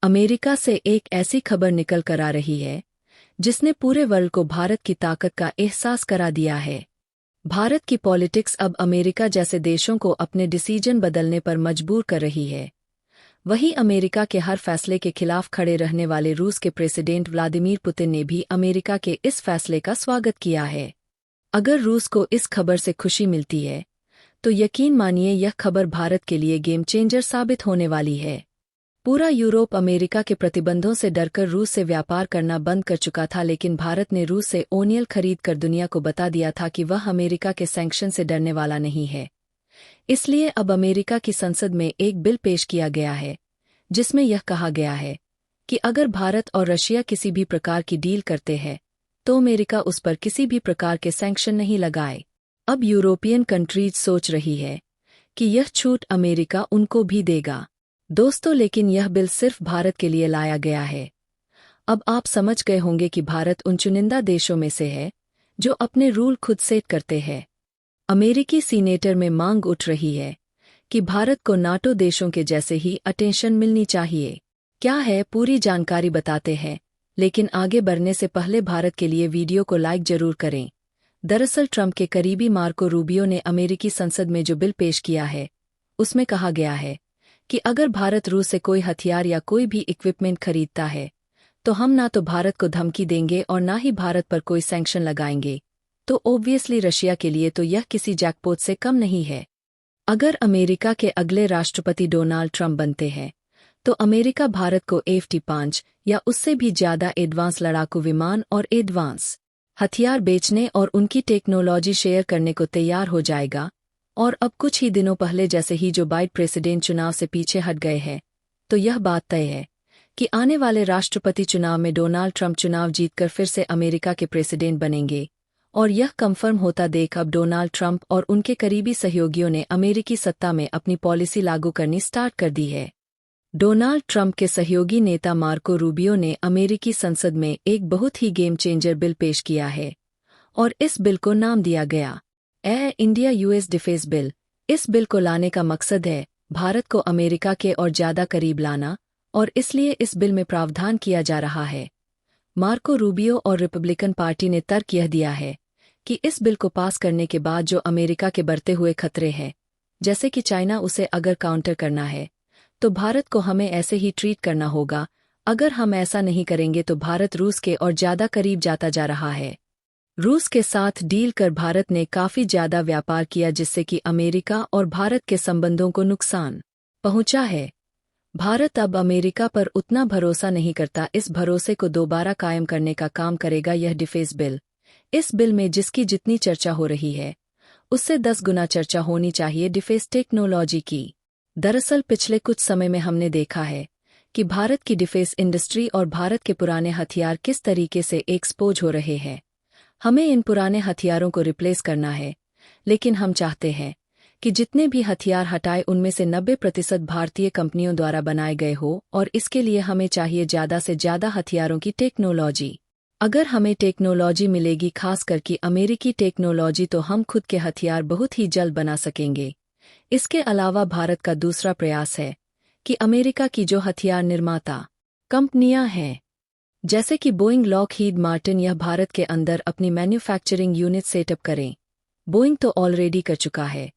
America से एक ऐसी खबर निकल कर आ रही है जिसने पूरे वर्ल्ड को भारत की ताकत का एहसास करा दिया है। भारत की पॉलिटिक्स अब अमेरिका जैसे देशों को अपने डिसीजन बदलने पर मजबूर कर रही है। वहीं अमेरिका के हर फैसले के खिलाफ खड़े रहने वाले रूस के प्रेसिडेंट व्लादिमीर पुतिन ने भी अमेरिका के इस फैसले का स्वागत किया है। अगर रूस को इस खबर से खुशी मिलती है तो यकीन मानिए यह खबर भारत के लिए गेम चेंजर साबित होने वाली है। पूरा यूरोप अमेरिका के प्रतिबंधों से डरकर रूस से व्यापार करना बंद कर चुका था, लेकिन भारत ने रूस से ओनियल खरीद कर दुनिया को बता दिया था कि वह अमेरिका के सैंक्शन से डरने वाला नहीं है। इसलिए अब अमेरिका की संसद में एक बिल पेश किया गया है जिसमें यह कहा गया है कि अगर भारत और रशिया किसी भी प्रकार की डील करते हैं तो अमेरिका उस पर किसी भी प्रकार के सैंक्शन नहीं लगाए। अब यूरोपियन कंट्रीज सोच रही है कि यह छूट अमेरिका उनको भी देगा। दोस्तों, लेकिन यह बिल सिर्फ भारत के लिए लाया गया है। अब आप समझ गए होंगे कि भारत उन चुनिंदा देशों में से है जो अपने रूल खुद सेट करते हैं। अमेरिकी सीनेटर में मांग उठ रही है कि भारत को नाटो देशों के जैसे ही अटेंशन मिलनी चाहिए। क्या है पूरी जानकारी बताते हैं, लेकिन आगे बढ़ने से पहले भारत के लिए वीडियो को लाइक जरूर करें। दरअसल ट्रंप के करीबी मार्को रूबियो ने अमेरिकी संसद में जो बिल पेश किया है उसमें कहा गया है कि अगर भारत रूस से कोई हथियार या कोई भी इक्विपमेंट खरीदता है तो हम ना तो भारत को धमकी देंगे और ना ही भारत पर कोई सैंक्शन लगाएंगे। तो ऑब्वियसली रशिया के लिए तो यह किसी जैकपॉट से कम नहीं है। अगर अमेरिका के अगले राष्ट्रपति डोनाल्ड ट्रंप बनते हैं तो अमेरिका भारत को F-5 या उससे भी ज्यादा एडवांस लड़ाकू विमान और एडवांस हथियार बेचने और उनकी टेक्नोलॉजी शेयर करने को तैयार हो जाएगा। और अब कुछ ही दिनों पहले जैसे ही जो बाइडेन प्रेसिडेंट चुनाव से पीछे हट गए हैं तो यह बात तय है कि आने वाले राष्ट्रपति चुनाव में डोनाल्ड ट्रंप चुनाव जीतकर फिर से अमेरिका के प्रेसिडेंट बनेंगे। और यह कंफर्म होता देख अब डोनाल्ड ट्रंप और उनके करीबी सहयोगियों ने अमेरिकी सत्ता में अपनी पॉलिसी लागू करनी स्टार्ट कर दी है। डोनाल्ड ट्रंप के सहयोगी नेता मार्को रूबियो ने अमेरिकी संसद में एक बहुत ही गेम चेंजर बिल पेश किया है और इस बिल को नाम दिया गया इंडिया यूएस डिफेंस बिल। इस बिल को लाने का मकसद है भारत को अमेरिका के और ज्यादा करीब लाना, और इसलिए इस बिल में प्रावधान किया जा रहा है। मार्को रूबियो और रिपब्लिकन पार्टी ने तर्क यह दिया है कि इस बिल को पास करने के बाद जो अमेरिका के बढ़ते हुए खतरे हैं, जैसे कि चाइना, उसे अगर काउंटर करना है तो भारत को हमें ऐसे ही ट्रीट करना होगा। अगर हम ऐसा नहीं करेंगे तो भारत रूस के और ज्यादा करीब जाता जा रहा है। रूस के साथ डील कर भारत ने काफी ज्यादा व्यापार किया जिससे कि अमेरिका और भारत के संबंधों को नुकसान पहुंचा है। भारत अब अमेरिका पर उतना भरोसा नहीं करता। इस भरोसे को दोबारा कायम करने का काम करेगा यह डिफेंस बिल। इस बिल में जिसकी जितनी चर्चा हो रही है उससे 10 गुना चर्चा होनी चाहिए डिफेंस टेक्नोलॉजी की। दरअसल पिछले कुछ समय में हमने देखा है कि भारत की डिफेंस इंडस्ट्री और भारत के पुराने हथियार किस तरीके से एक्सपोज हो रहे हैं। हमें इन पुराने हथियारों को रिप्लेस करना है, लेकिन हम चाहते हैं कि जितने भी हथियार हटाए उनमें से 90% भारतीय कंपनियों द्वारा बनाए गए हो, और इसके लिए हमें चाहिए ज्यादा से ज्यादा हथियारों की टेक्नोलॉजी। अगर हमें टेक्नोलॉजी मिलेगी, खासकर कि अमेरिकी टेक्नोलॉजी, तो हम खुद के हथियार बहुत ही जल्द बना सकेंगे। इसके अलावा भारत का दूसरा प्रयास है कि अमेरिका की जो हथियार निर्माता कंपनियां हैं जैसे कि बोइंग, लॉकहीड मार्टिन, यह भारत के अंदर अपनी मैन्युफैक्चरिंग यूनिट सेटअप करें। बोइंग तो ऑलरेडी कर चुका है।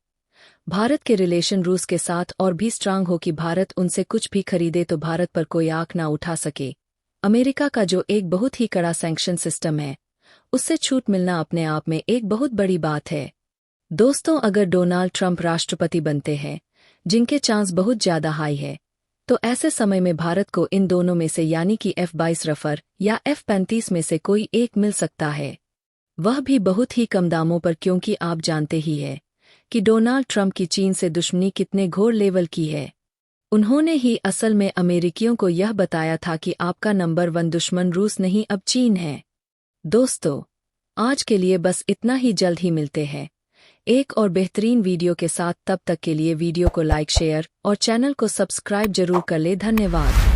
भारत के रिलेशन रूस के साथ और भी स्ट्रांग हो कि भारत उनसे कुछ भी खरीदे तो भारत पर कोई आंख ना उठा सके। अमेरिका का जो एक बहुत ही कड़ा सैंक्शन सिस्टम है उससे छूट मिलना अपने आप में एक बहुत बड़ी बात है। दोस्तों, अगर डोनाल्ड ट्रंप राष्ट्रपति बनते हैं, जिनके चांस बहुत ज्यादा हाई है, तो ऐसे समय में भारत को इन दोनों में से यानी कि F-22 रफर या F-35 में से कोई एक मिल सकता है, वह भी बहुत ही कम दामों पर, क्योंकि आप जानते ही हैं कि डोनाल्ड ट्रंप की चीन से दुश्मनी कितने घोर लेवल की है। उन्होंने ही असल में अमेरिकियों को यह बताया था कि आपका नंबर 1 दुश्मन रूस नहीं अब चीन है। दोस्तों, आज के लिए बस इतना ही। जल्द ही मिलते हैं एक और बेहतरीन वीडियो के साथ। तब तक के लिए वीडियो को लाइक, शेयर और चैनल को सब्सक्राइब जरूर कर ले। धन्यवाद।